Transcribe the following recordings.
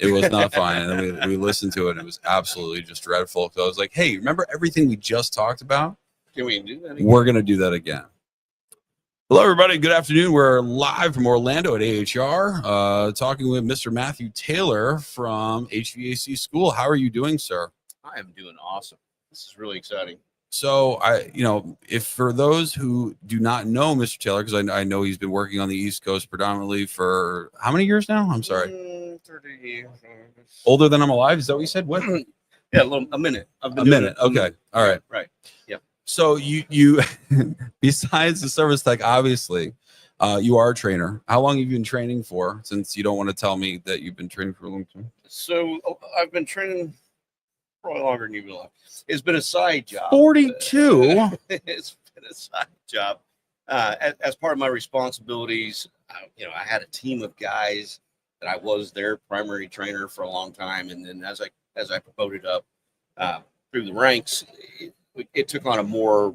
It was not fun. And we listened to it. And it was absolutely just dreadful. So I was like, hey, remember everything we just talked about? Can we do that again? We're going to do that again. Hello, everybody. Good afternoon. We're live from Orlando at AHR, talking with Mr. Mathew Taylor from HVAC School. How are you doing, sir? I am doing awesome. This is really exciting. So if for those who do not know Mr. Taylor, because I know he's been working on the East Coast predominantly for how many years now? I'm sorry. 30 years. Older than I'm alive. Is that what you said? What? Yeah, a minute. A minute. Okay. All right. Right. Yeah. So you besides the service tech, obviously, you are a trainer. How long have you been training for? Since you don't want to tell me that you've been training for a long time. So I've been training probably longer than you've been alive. It's been a side job. 42. It's been a side job. As part of my responsibilities, I had a team of guys that I was their primary trainer for a long time, and then as I promoted up through the ranks, it took on a more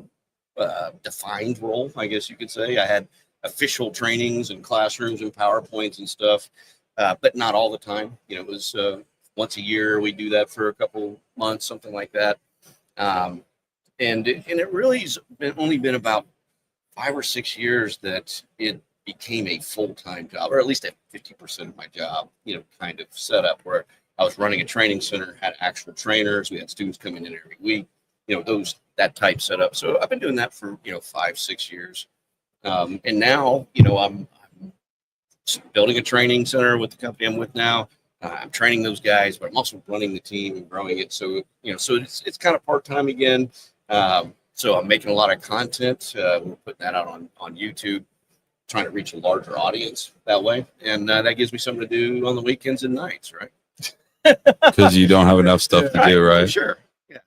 defined role, I guess you could say. I had official trainings and classrooms and PowerPoints and stuff, but not all the time. It was once a year. We do that for a couple months, something like that. And it really has only been about 5 or 6 years that it became a full-time job, or at least at 50% of my job, kind of set up where I was running a training center, had actual trainers. We had students coming in every week, that type setup. So I've been doing that for, 5, 6 years. And now, I'm building a training center with the company I'm with now. I'm training those guys, but I'm also running the team and growing it. So, so it's kind of part-time again. So I'm making a lot of content. We're putting that out on YouTube, trying to reach a larger audience that way. And that gives me something to do on the weekends and nights, right? Because you don't have enough stuff to do, right? Sure. Yeah.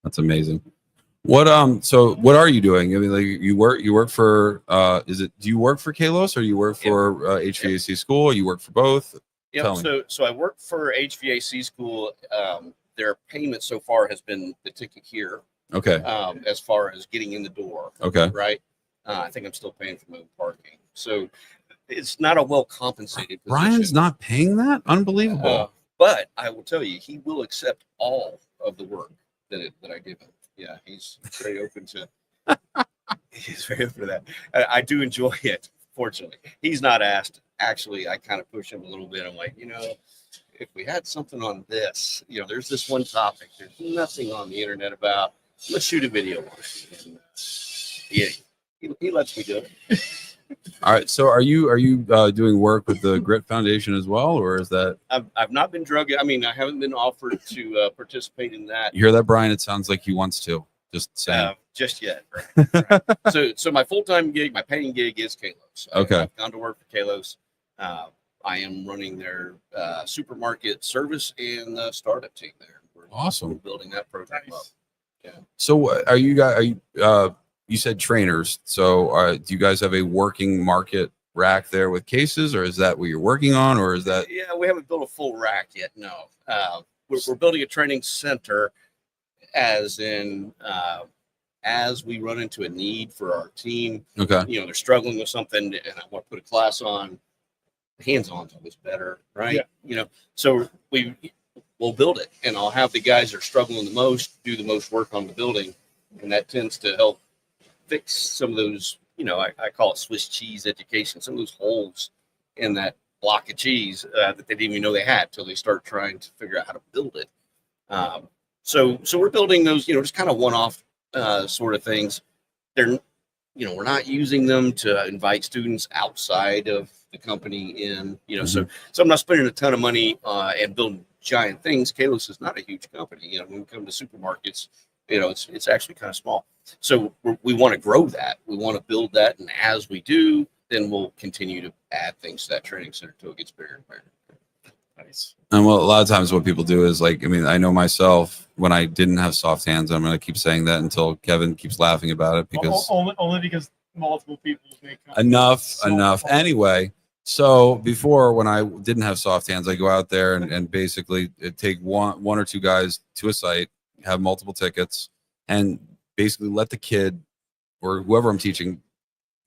That's amazing. So what are you doing? I mean, like you work for, do you work for Kalos or you work for HVAC School? Or you work for both? Yeah. So I work for HVAC School. Their payment so far has been the ticket here. Okay. As far as getting in the door. Okay. Right. I think I'm still paying for my own parking. So it's not a well compensated position. Brian's not paying that? Unbelievable. But I will tell you, he will accept all of the work that I give him. Yeah, he's very open to. He's very open to that. I do enjoy it. Fortunately, he's not asked. Actually, I kind of push him a little bit. I'm like, if we had something on this, there's this one topic. There's nothing on the internet about. Let's shoot a video on it. And, he lets me do it. All right. So are you doing work with the Grit Foundation as well, or is that? I've not been drug. I mean, I haven't been offered to participate in that. You hear that, Brian? It sounds like he wants to. Just saying. Just yet. Right. So my full-time gig, my paying gig is Kalos. Okay. I've gone to work for Kalos. I am running their supermarket service and the startup team there. Awesome. We're building that program up. Yeah. So are you guys? You said trainers. So do you guys have a working market rack there with cases, or is that what you're working on, or is that? Yeah, we haven't built a full rack yet. No, we're building a training center, as in as we run into a need for our team. Okay. They're struggling with something, and I want to put a class on. Hands-on's always better, right? Yeah. So we'll build it, and I'll have the guys that are struggling the most do the most work on the building, and that tends to help fix some of those, I call it Swiss cheese education, some of those holes in that block of cheese that they didn't even know they had till they start trying to figure out how to build it. So we're building those, just kind of one-off sort of things. They're, we're not using them to invite students outside of the company in, so I'm not spending a ton of money and building giant things. Kalos is not a huge company. When we come to supermarkets, it's actually kind of small. So we want to grow that. We want to build that. And as we do, then we'll continue to add things to that training center until it gets bigger and bigger. Nice. And a lot of times what people do is I know myself when I didn't have soft hands, I'm going to keep saying that until Kevin keeps laughing about it because only because multiple people make enough. Anyway. So before, when I didn't have soft hands, I go out there and basically take one or two guys to a site, have multiple tickets, and basically let the kid or whoever I'm teaching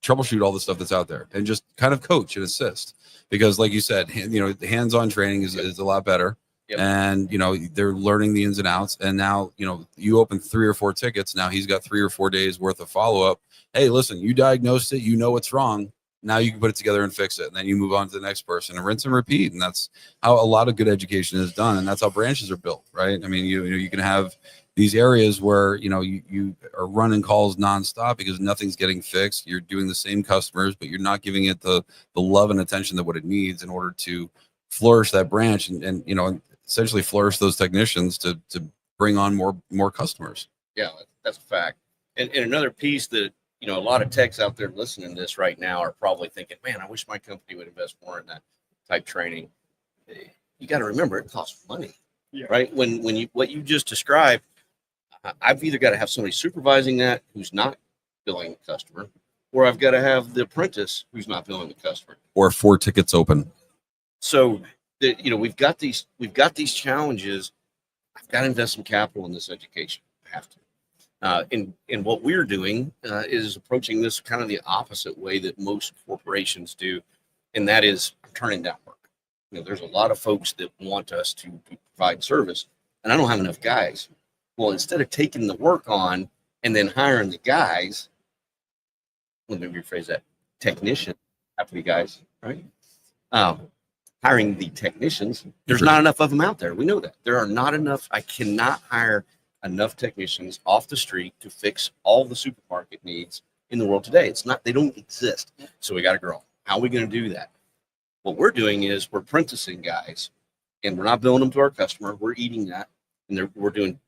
troubleshoot all the stuff that's out there and just kind of coach and assist, because like you said, the hands-on training is a lot better. Yep. And they're learning the ins and outs, and now you open 3 or 4 tickets. Now he's got 3 or 4 days worth of follow-up. Hey, listen, you diagnosed it, you know what's wrong. Now you can put it together and fix it, and then you move on to the next person and rinse and repeat. And that's how a lot of good education is done, and that's how branches are built, right? I mean, you can have these areas where you are running calls nonstop because nothing's getting fixed. You're doing the same customers, but you're not giving it the love and attention that what it needs in order to flourish that branch and essentially flourish those technicians to bring on more customers. Yeah, that's a fact. And another piece that a lot of techs out there listening to this right now are probably thinking, man, I wish my company would invest more in that type training. You got to remember, it costs money, right? When what you just described, I've either got to have somebody supervising that who's not billing the customer, or I've got to have the apprentice who's not billing the customer, or 4 tickets open. So we've got these challenges. I've got to invest some capital in this education. I have to. And what we're doing is approaching this kind of the opposite way that most corporations do, and that is turning down work. There's a lot of folks that want us to provide service, and I don't have enough guys. Well, instead of taking the work on and then hiring the guys, let me rephrase that, technician, have to be guys, right? Hiring the technicians, there's not enough of them out there. We know that. There are not enough. I cannot hire enough technicians off the street to fix all the supermarket needs in the world today. They don't exist. So we got to grow. How are we going to do that? What we're doing is we're apprenticing guys, and we're not billing them to our customer. We're eating that, and we're doing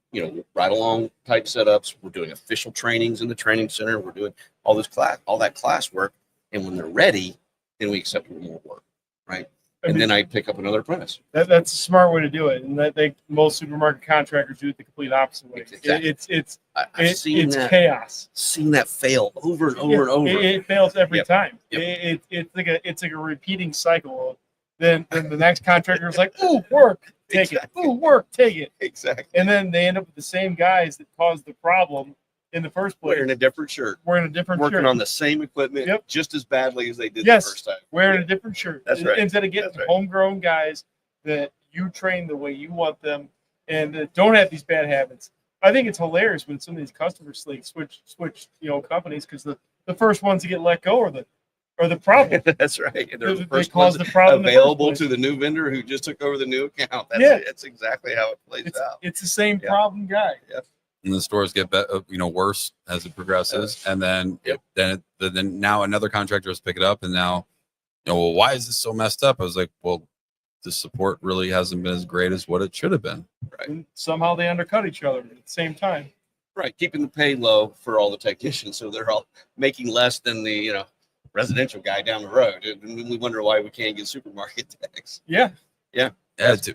ride along type setups. We're doing official trainings in the training center. We're doing all that class work, and when they're ready, then we accept more work, right? And then I pick up another apprentice. That's a smart way to do it, and most supermarket contractors do it the complete opposite way. Exactly. It's that, chaos. Seen that fail over and over and over. It fails every time. Yep. It's like a repeating cycle. Then the next contractor is like, "Ooh, work, take it. Ooh, work, take it." Exactly. And then they end up with the same guys that caused the problem in the first place. Wearing a different shirt. Working on the same equipment just as badly as they did the first time. Wearing a different shirt. That's right. Instead of getting homegrown guys that you train the way you want them and that don't have these bad habits. I think it's hilarious when some of these customers switch companies, because the first ones to get let go are the problem. That's right. And they cause the problem available to the new vendor who just took over the new account. That's exace how it plays out. It's the same problem guy. Yep. And the stores get worse as it progresses, and then then now another contractor has picked it up, and now well, why is this so messed up? I was like, well, the support really hasn't been as great as what it should have been. Right. And somehow they undercut each other at the same time. Right, keeping the pay low for all the technicians, so they're all making less than the residential guy down the road, and we wonder why we can't get supermarket techs. Yeah. It's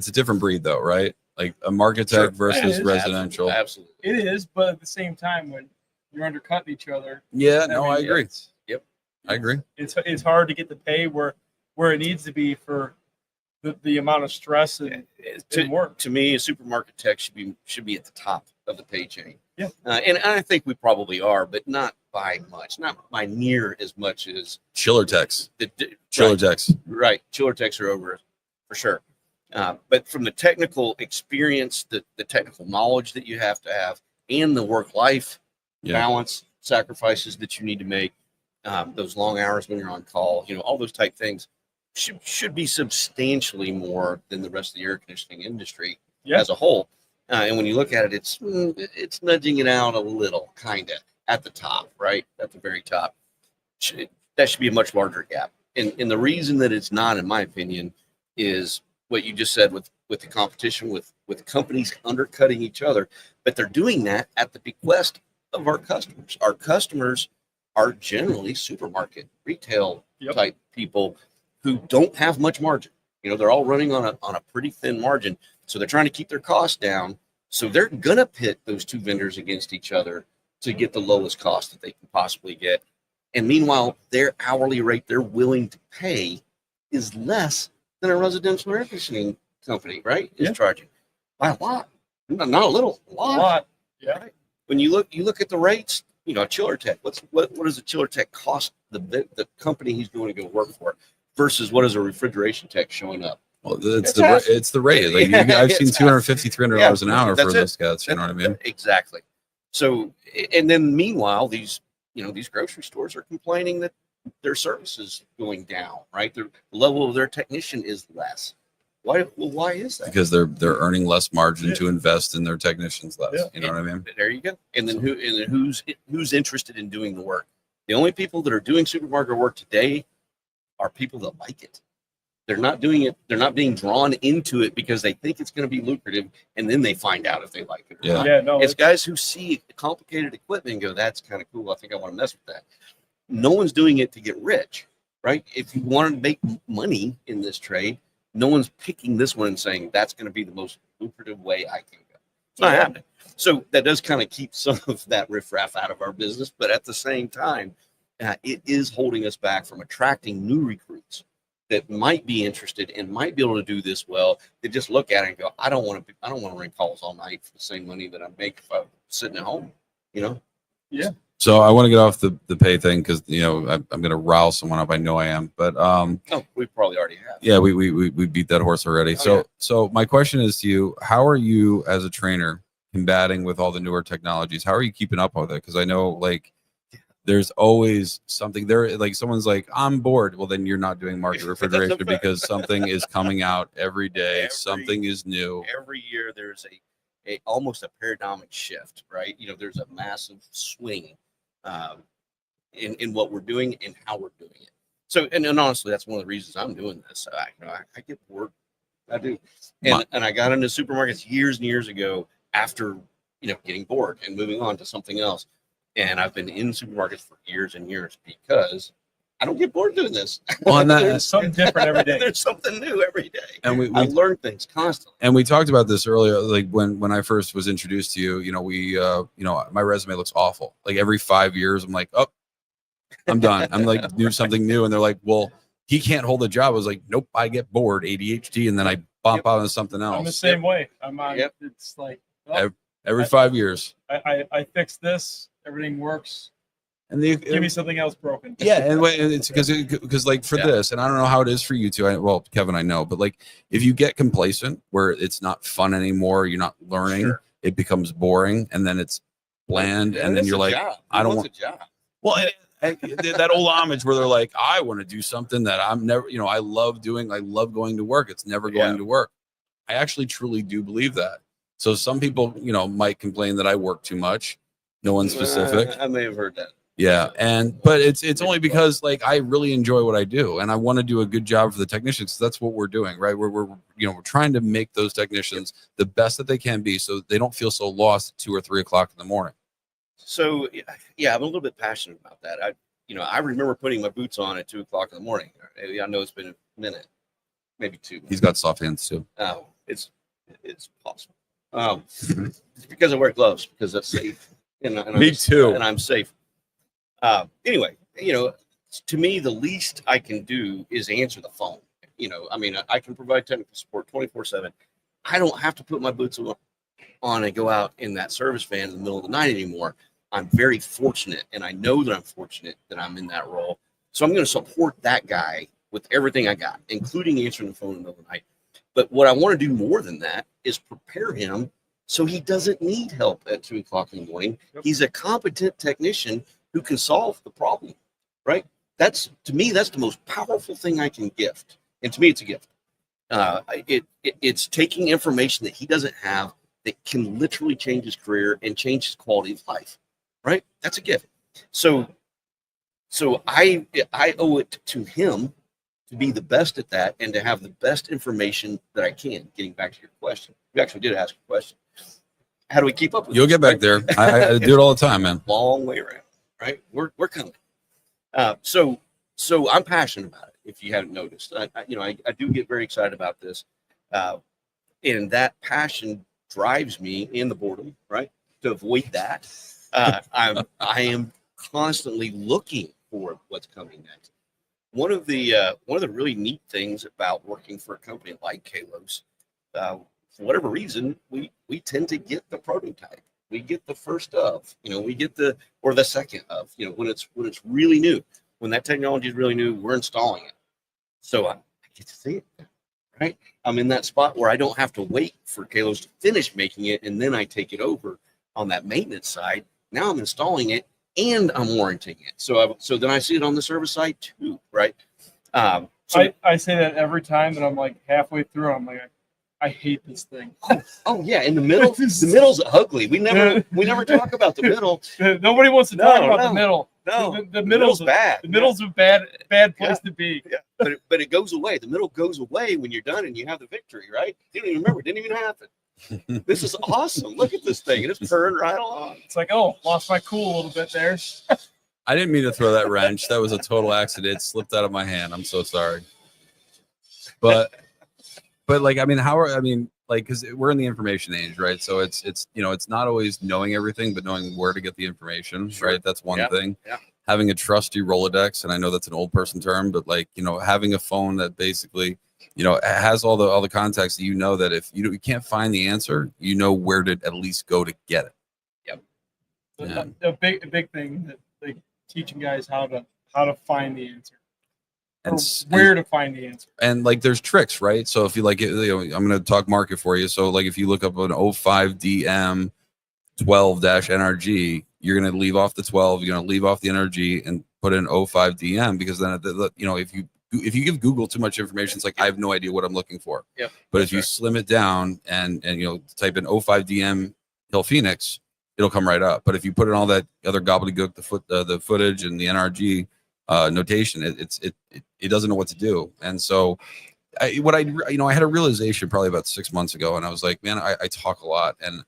a different breed though, right? Like a market tech versus residential. Absolutely. It is, but at the same time, when you're undercutting each other. I agree. Yep. I agree. It's hard to get the pay where it needs to be for the amount of stress and work. To me, a supermarket tech should be at the top of the pay chain. Yeah. And I think we probably are, but not by much, not by near as much as chiller techs. Techs. Right. Chiller techs are over for sure. But from the technical experience, the technical knowledge that you have to have, and the work-life balance sacrifices that you need to make, those long hours when you're on call, all those type things should be substantially more than the rest of the air conditioning industry as a whole. And when you look at it, it's nudging it out a little, kind of at the top, right? At the very top. That should be a much larger gap. And the reason that it's not, in my opinion, is what you just said with the competition, with companies undercutting each other. But they're doing that at the bequest of our customers. Our customers are generally supermarket, retail type people who don't have much margin. They're all running on a pretty thin margin. So they're trying to keep their costs down. So they're going to pit those two vendors against each other to get the lowest cost that they can possibly get. And meanwhile, their hourly rate they're willing to pay is less than a residential air conditioning company, right? Is charging by a lot. Not a little, a lot. Yeah. Right? When you look at the rates, a chiller tech. What does a chiller tech cost the company he's going to go work for versus what is a refrigeration tech showing up? Well, it's the rate. Like I've seen $250, $300 an hour for those guys. You know what I mean? Exactly. So, and then meanwhile, these grocery stores are complaining that their service is going down, right? The level of their technician is less. Why? Well, why is that? Because they're earning less margin to invest in their technicians less. Yeah. You know what I mean? There you go. And then who's interested in doing the work? The only people that are doing supermarket work today are people that like it. They're not doing it. They're not being drawn into it because they think it's going to be lucrative, and then they find out if they like it. Yeah. No, It's guys who see complicated equipment and go, "That's kind of cool. I think I want to mess with that." No one's doing it to get rich, right? If you want to make money in this trade, no one's picking this one and saying that's going to be the most lucrative way I can go. It's not happening. So that does kind of keep some of that riffraff out of our business, but at the same time, it is holding us back from attracting new recruits that might be interested and might be able to do this well. They just look at it and go, I don't want to ring calls all night for the same money that I make if I'm sitting at home, Yeah. So I want to get off the pay thing because I'm going to rile someone up. I know I am, but we probably already have. yeah, we beat that horse already. So my question is to you: how are you as a trainer combating with all the newer technologies? How are you keeping up with it? Because I know there's always something there. Like someone's like, I'm bored. Well, then you're not doing market refrigeration because something is coming out every day. Something is new. Every year there's a almost a paradigmic shift, right? There's a massive swing in what we're doing and how we're doing it. So, and honestly, that's one of the reasons I'm doing this. I get bored. I do. And I got into supermarkets years and years ago after, getting bored and moving on to something else. And I've been in supermarkets for years and years because I don't get bored doing this. Well, and There's something different every day. There's something new every day. And I learn things constantly. And we talked about this earlier, like when I first was introduced to you, my resume looks awful. Like every 5 years, I'm like, oh, I'm done. I'm like, do something new. And they're like, well, he can't hold a job. I was like, nope, I get bored, ADHD. And then I bump out into something else. I'm the same way. I'm on. Yep. It's like every 5 years. I fixed this. Everything works. And give me something else broken. Yeah, and it's because like for this, and I don't know how it is for you two. Kevin, I know, but like if you get complacent where it's not fun anymore, you're not learning, it becomes boring, and then it's bland, and then you're like, I don't want a job. Well, that old homage where they're like, I want to do something that I'm never, I love doing. I love going to work. It's never going to work. I actually truly do believe that. So some people, might complain that I work too much. No one specific. I may have heard that. Yeah, but it's only because I really enjoy what I do, and I want to do a good job for the technicians. That's what we're doing, right? We're trying to make those technicians the best that they can be, so they don't feel so lost at 2 or 3 o'clock in the morning. So yeah, I'm a little bit passionate about that. I remember putting my boots on at 2 o'clock in the morning. I know it's been a minute, maybe 2. He's got soft hands too. Oh, it's possible. It's because I wear gloves because that's safe. Me too. And I'm safe. Anyway, to me, the least I can do is answer the phone. I can provide technical support 24/7. I don't have to put my boots on and go out in that service van in the middle of the night anymore. I'm very fortunate, and I know that I'm fortunate that I'm in that role. So I'm going to support that guy with everything I got, including answering the phone in the middle of the night. But what I want to do more than that is prepare him so he doesn't need help at 2 o'clock in the morning. Yep. He's a competent technician who can solve the problem, right? That's the most powerful thing I can gift. And to me, it's a gift. It's taking information that he doesn't have that can literally change his career and change his quality of life, right? That's a gift. So I owe it to him to be the best at that and to have the best information that I can. Getting back to your question, you actually did ask a question. How do we keep up with You'll get back there. I do it all the time, man. Long way around, right? We're coming. So I'm passionate about it. If you haven't noticed, I do get very excited about this, and that passion drives me in the boredom, right? To avoid that, I am constantly looking for what's coming next. One of the really neat things about working for a company like Kalos, for whatever reason, we tend to get the prototype. we get the first of, we get the second of, when it's really new, when that technology is really new, we're installing it. So I get to see it, right? I'm in that spot where I don't have to wait for Kalos to finish making it, and then I take it over on that maintenance side. Now I'm installing it and I'm warranting it. So then I see it on the service side too, right? So I say that every time that I'm like halfway through, I'm like, I hate this thing. oh yeah, in the middle's ugly. We never talk about the middle. Nobody wants to talk about the middle. No, the middle's bad. The middle's a bad place to be. Yeah. But it goes away. The middle goes away when you're done and you have the victory, right? You don't even remember. It didn't even happen. This is awesome. Look at this thing. It's purring right along. It's like, oh, lost my cool a little bit there. I didn't mean to throw that wrench. That was a total accident. It slipped out of my hand. I'm so sorry. But like, because we're in the information age, right? So it's not always knowing everything, but knowing where to get the information, Sure. right? That's one thing. Yeah. Having a trusty Rolodex, and I know that's an old person term, but like, having a phone that basically, has all the contacts that that if you can't find the answer, where to at least go to get it. Yep. Yeah. A big thing that like teaching guys how to find the answer. And where to find the answer. And like there's tricks, right? So if you like it, I'm going to talk market for you. So like if you look up an 05DM 12-NRG, you're going to leave off the 12, you're going to leave off the NRG and put in 05DM, because then if you give Google too much information, it's like I have no idea what I'm looking for. Yep. But if you slim it down and type in 05DM Hill Phoenix, it'll come right up. But if you put in all that other gobbledygook, the footage and the NRG notation, it doesn't know what to do. And so I had a realization probably about 6 months ago, and I was like, man, I talk a lot, and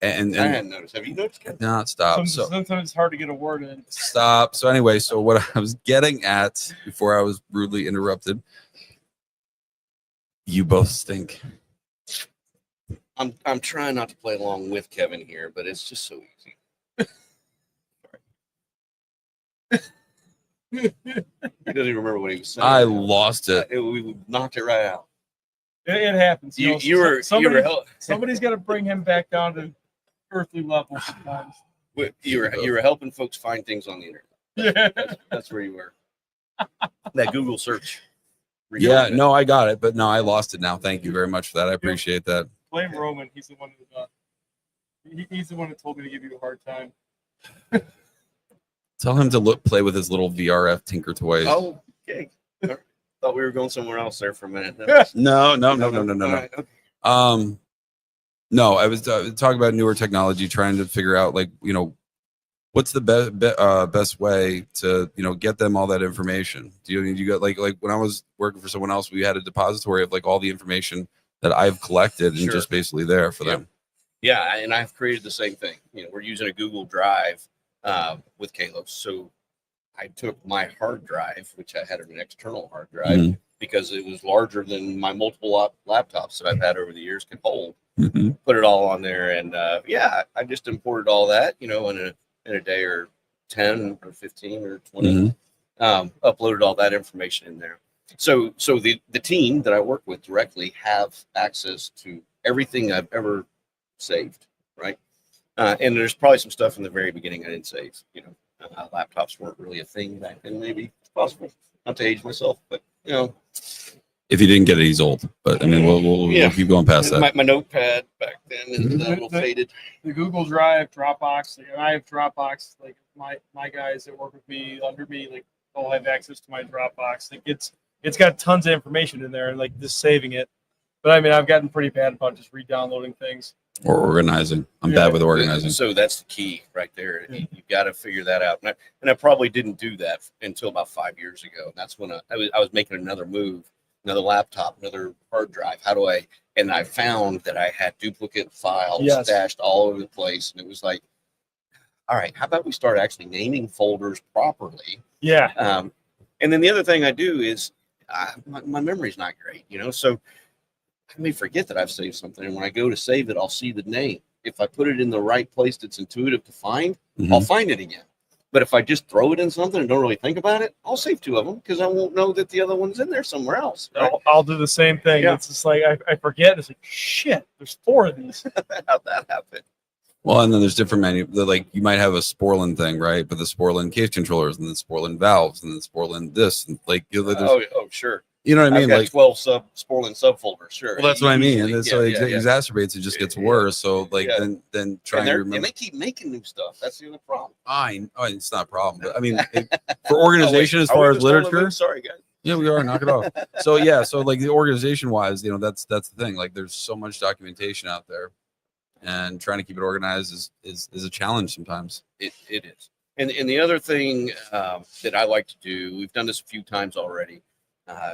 I hadn't noticed. Have you noticed? No, stop. Sometimes it's hard to get a word in. Stop. So anyway, so what I was getting at before I was rudely interrupted, you both stink. I'm trying not to play along with Kevin here, but it's just so easy. He doesn't even remember what he was saying. I lost it. We knocked it right out. It happens. Somebody's got to bring him back down to earthly level sometimes. You were helping folks find things on the internet. That's where you were. That Google search. Yeah, no, I got it, but no, I lost it now. Thank you very much for that. I appreciate that. Blame Roman. He's the one he's the one that told me to give you a hard time. Tell him to play with his little VRF Tinker Toys. Oh, okay. Thought we were going somewhere else there for a minute. No. Right, okay. No, I was talking about newer technology, trying to figure out what's the best way to get them all that information. Do you got like when I was working for someone else, we had a depository of like all the information that I've collected and just basically there for them. Yeah, and I've created the same thing. We're using a Google Drive with Kalos. So I took my hard drive, which I had an external hard drive because it was larger than my multiple laptops that I've had over the years could hold. Put it all on there, and I just imported all that, in a day or 10 or 15 or 20. Uploaded all that information in there. So the team that I work with directly have access to everything I've ever saved, right? And there's probably some stuff in the very beginning I didn't save. Laptops weren't really a thing back then. Maybe it's possible. Not to age myself, but if you didn't get it, he's old. But I mean, we'll keep going past that. My notepad back then is a little faded. The Google Drive, Dropbox. Like, I have Dropbox. Like my guys that work with me under me, like all have access to my Dropbox. Like it's got tons of information in there, and like just saving it. But I mean, I've gotten pretty bad about just re-downloading things. Or organizing. I'm bad with organizing. So that's the key right there. You've got to figure that out. And I probably didn't do that until about 5 years ago. And that's when I was making another move, another laptop, another hard drive. And I found that I had duplicate files stashed all over the place. And it was like, all right, how about we start actually naming folders properly? Yeah. And then the other thing I do is my memory's not great, so I may forget that I've saved something, and when I go to save it, I'll see the name. If I put it in the right place that's intuitive to find, I'll find it again. But if I just throw it in something and don't really think about it, I'll save 2 of them because I won't know that the other one's in there somewhere else. Right? I'll do the same thing. Yeah. It's just like I forget. It's like, shit, there's 4 of these. How'd that happen? Well, and then there's different like you might have a Sporlan thing, right? But the Sporlan case controllers and the Sporlan valves and the Sporlan this and like Sure. you know what I mean? I've got Like 12 Sporlan subfolders. Sure. well, that's what I mean. And Easily. then, so it Yeah. exacerbates. It just gets Yeah. worse. So like Yeah. then trying to remember. And they keep making new stuff. That's the other problem. It's not a problem. But I mean, for organization as Are far we as just on the literature, loop? Sorry, guys. yeah, we are. Knock it off. So yeah, so like the organization wise, that's the thing. Like there's so much documentation out there, and trying to keep it organized is a challenge sometimes. It is. And the other thing that I like to do, we've done this a few times already,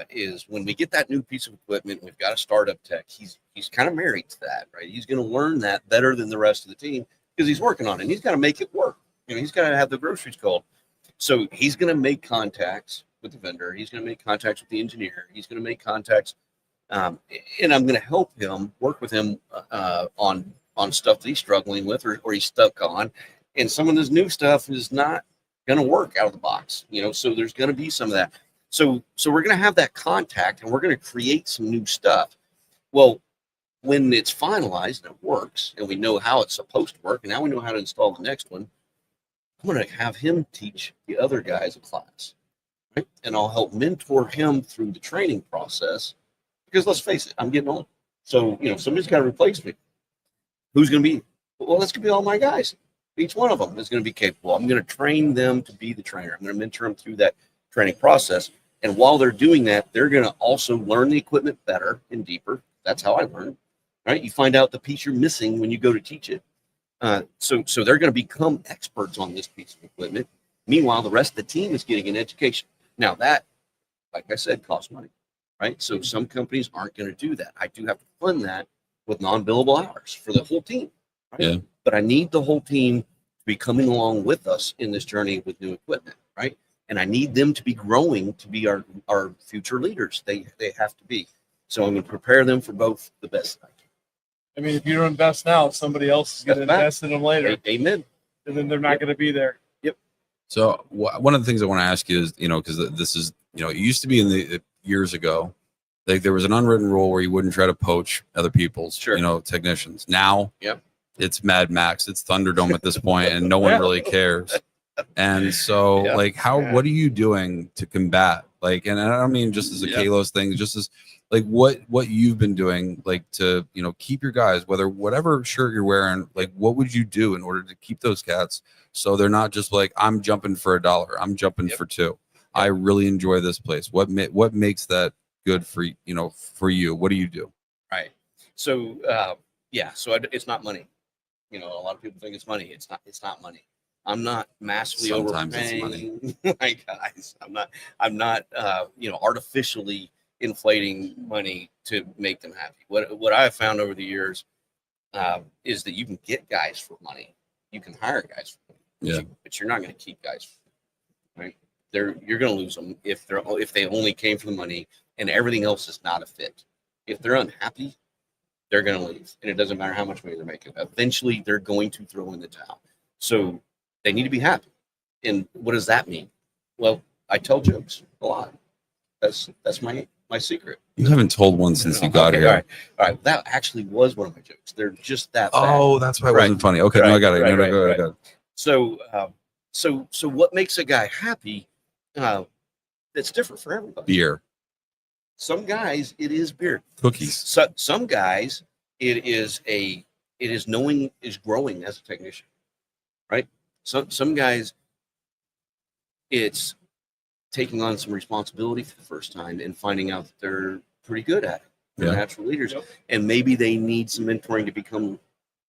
is when we get that new piece of equipment, we've got a startup tech. He's kind of married to that, right? He's going to learn that better than the rest of the team because he's working on it. And he's got to make it work. He's got to have the groceries called. So he's going to make contacts with the vendor. He's going to make contacts with the engineer. He's going to make contacts, and I'm going to help him work with him on stuff that he's struggling with or he's stuck on. And some of this new stuff is not going to work out of the box, so there's going to be some of that. So we're going to have that contact and we're going to create some new stuff. Well, when it's finalized and it works and we know how it's supposed to work and now we know how to install the next one, I'm going to have him teach the other guys a class, right? And I'll help mentor him through the training process because let's face it, I'm getting old. So, somebody's got to replace me. Who's going to be? Well, that's going to be all my guys. Each one of them is going to be capable. I'm going to train them to be the trainer. I'm going to mentor them through that training process. And while they're doing that, they're going to also learn the equipment better and deeper. That's how I learn, right? You find out the piece you're missing when you go to teach it. So they're going to become experts on this piece of equipment. Meanwhile, the rest of the team is getting an education. Now that, like I said, costs money, right? So some companies aren't going to do that. I do have to fund that with non-billable hours for the whole team. Right? Yeah. But I need the whole team to be coming along with us in this journey with new equipment, right? And I need them to be growing to be our future leaders. They have to be. So I'm going to prepare them for both the best I can. I mean, if you don't invest now, somebody else is going to invest in them later. Amen. And then they're not going to be there. Yep. So one of the things I want to ask you is, because this is, it used to be in the years ago, like there was an unwritten rule where you wouldn't try to poach other people's, technicians. Now, yep. It's Mad Max, it's Thunderdome at this point, and no one really cares. And so, what are you doing to combat? Like, and I don't mean just as a Kalos thing, just as like what you've been doing, like to keep your guys, whatever shirt you're wearing, like what would you do in order to keep those cats so they're not just like I'm jumping for $1, I'm jumping for $2. Yep. I really enjoy this place. What makes that good for for you? What do you do? Right. So it's not money. A lot of people think it's money. It's not money. I'm not massively overpaying my guys. I'm not artificially inflating money to make them happy. What I have found over the years is that you can get guys for money. You can hire guys for money. But you're not going to keep guys for money, right? You're going to lose them if they only came for the money and everything else is not a fit. If they're unhappy, they're going to leave, and it doesn't matter how much money they're making. Eventually, they're going to throw in the towel. So they need to be happy. And what does that mean? Well, I tell jokes a lot. That's my secret. You haven't told one since you got here. All right. That actually was one of my jokes. They're just that bad. Oh, that's why it wasn't funny. Okay, no, I got it. I got it. So what makes a guy happy? That's different for everybody. Beer. Some guys, it is beer. Cookies. Some guys, it is growing as a technician, right? Some guys, it's taking on some responsibility for the first time and finding out that they're pretty good at it. They're natural leaders, and maybe they need some mentoring to become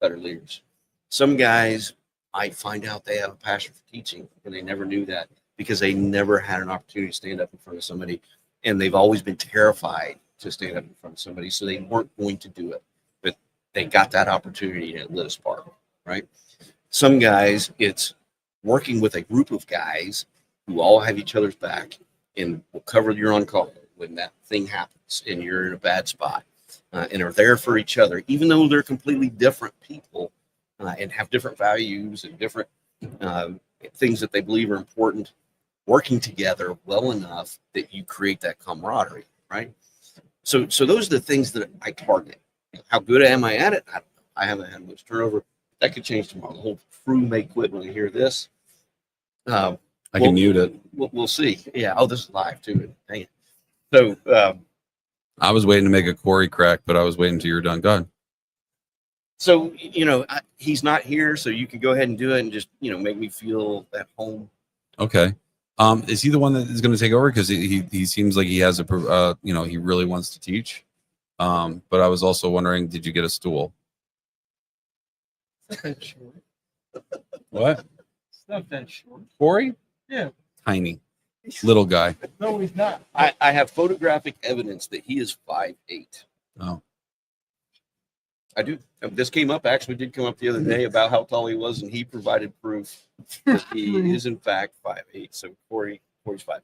better leaders. Some guys, I find out they have a passion for teaching, and they never knew that because they never had an opportunity to stand up in front of somebody. And they've always been terrified to stand up in front of somebody, so they weren't going to do it. But they got that opportunity and it lit a spark, right? Some guys, it's working with a group of guys who all have each other's back and will cover your on-call when that thing happens and you're in a bad spot, and are there for each other, even though they're completely different people and have different values and different things that they believe are important. Working together well enough that you create that camaraderie, right? So those are the things that I target. How good am I at it? I haven't had much turnover. that could change tomorrow. The whole crew may quit when they hear this. I can mute it. We'll see. Yeah. Oh, this is live too. Dang it. So I was waiting to make a Corey crack, but I was waiting until you're done. Go ahead. So, he's not here, so you can go ahead and do it and just, make me feel at home. Okay. Is he the one that is going to take over? Because he seems like he has he really wants to teach. But I was also wondering, did you get a stool? It's not that short. What? It's not that short. Corey? Yeah. Tiny. Little guy. No, he's not. I have photographic evidence that he is 5'8". Oh. I do. This did come up the other day about how tall he was, and he provided proof that he is in fact 5'8". So Corey's 5'8".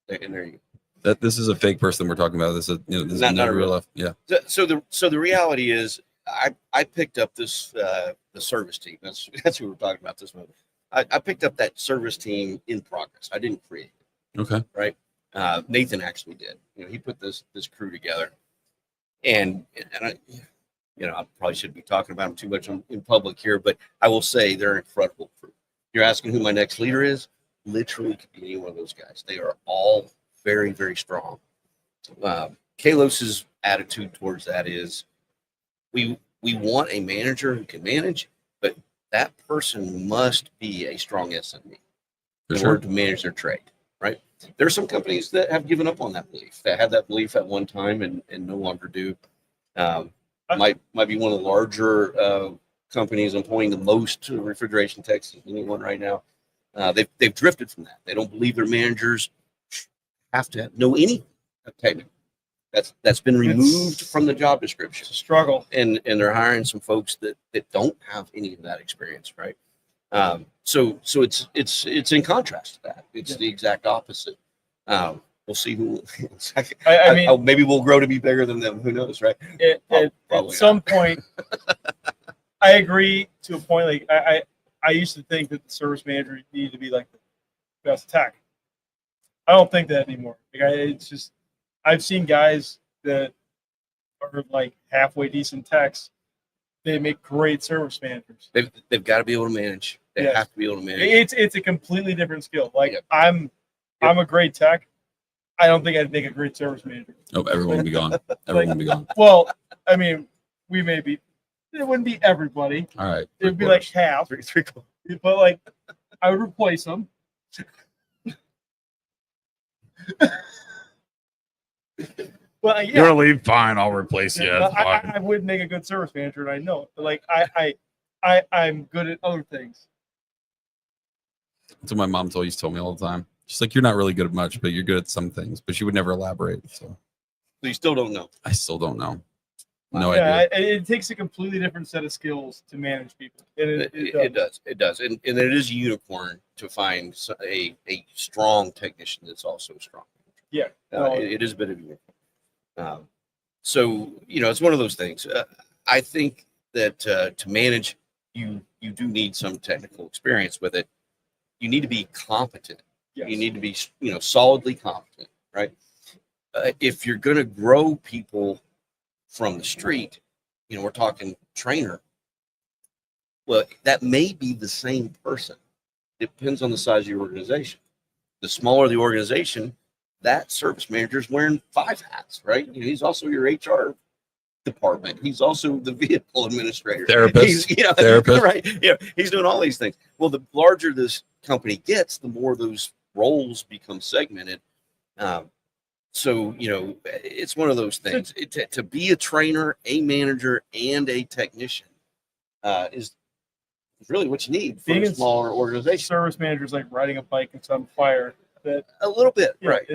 And there you go. This is a fake person we're talking about. This is Not never real. Life. Yeah. So the reality is, I picked up this the service team. That's who we're talking about this moment. I picked up that service team in progress. I didn't create it. Okay. Right. Nathan actually did. He put this crew together, and I probably shouldn't be talking about them too much in public here, but I will say they're an incredible crew. You're asking who my next leader is? Literally could be any one of those guys. They are all very, very strong. Kalos's attitude towards that is we want a manager who can manage, but that person must be a strong SME in order to manage their trade, right? There are some companies that have given up on that belief, that had that belief at one time and no longer do. Might be one of the larger companies employing the most refrigeration techs than anyone right now. They've drifted from that. They don't believe their managers have to know any technical. That's been removed from the job description. It's a struggle. And they're hiring some folks that don't have any of that experience, right? So it's in contrast to that. It's the exact opposite. We'll see who. I mean, maybe we'll grow to be bigger than them. Who knows, right? At some point, I agree to a point. Like I used to think that the service manager needed to be like the best tech. I don't think that anymore. It's just I've seen guys that are like halfway decent techs. They make great service managers. They've got to be able to manage. They have to be able to manage. It's a completely different skill. Like I'm a great tech. I don't think I'd make a great service manager. Oh, everyone would be gone. Everyone would be gone. Well, I mean, we may be. It wouldn't be everybody. All right. It'd be like half. Three. But like, I would replace them. Well, yeah. You're gonna leave? Fine, I'll replace you. I would make a good service manager, and I know it. But like, I'm good at other things. That's what my mom always told me all the time. She's like, you're not really good at much, but you're good at some things. But she would never elaborate. So you still don't know. I still don't know. No idea. It takes a completely different set of skills to manage people. It does. And it is a unicorn to find a strong technician that's also strong. Yeah. It is a bit of a unicorn. So, it's one of those things. I think that to manage, you do need some technical experience with it. You need to be competent. Yes. You need to be, solidly competent, right? If you're going to grow people from the street, we're talking trainer. Well, that may be the same person. It depends on the size of your organization. The smaller the organization, that service manager is wearing 5 hats, right? He's also your HR department. He's also the vehicle administrator. Therapist. Therapist. Right. Yeah. He's doing all these things. Well, the larger this company gets, the more those roles become segmented. So, it's one of those things. To be a trainer, a manager, and a technician is really what you need for a smaller organization. Service managers like riding a bike that's on fire. A little bit, right.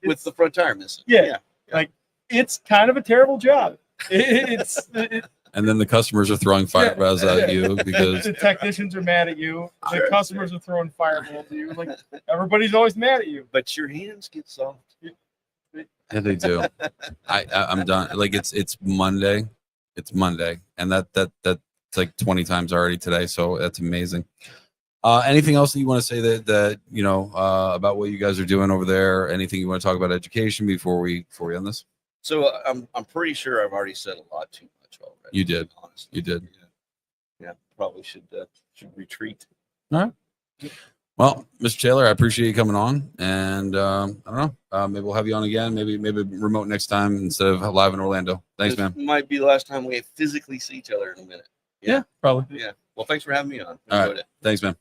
With the front tire missing. Yeah. Like, it's kind of a terrible job. And then the customers are throwing fireballs at you because the technicians are mad at you. The customers are throwing fireballs at you. Like, everybody's always mad at you. But your hands get soft. Yeah, they do. I'm done. Like it's Monday. It's Monday, and that's like 20 times already today. So that's amazing. Anything else that you want to say that about what you guys are doing over there? Anything you want to talk about education before we end this? So I'm pretty sure I've already said a lot too much already. You did. You did. Yeah, probably should retreat. All right. Well, Mr. Taylor, I appreciate you coming on, and I don't know, maybe we'll have you on again, maybe remote next time instead of live in Orlando. Thanks, This man. might be the last time we physically see each other in a minute. Yeah, probably. Yeah. Well, thanks for having me on. All right. Enjoyed it. Thanks, man.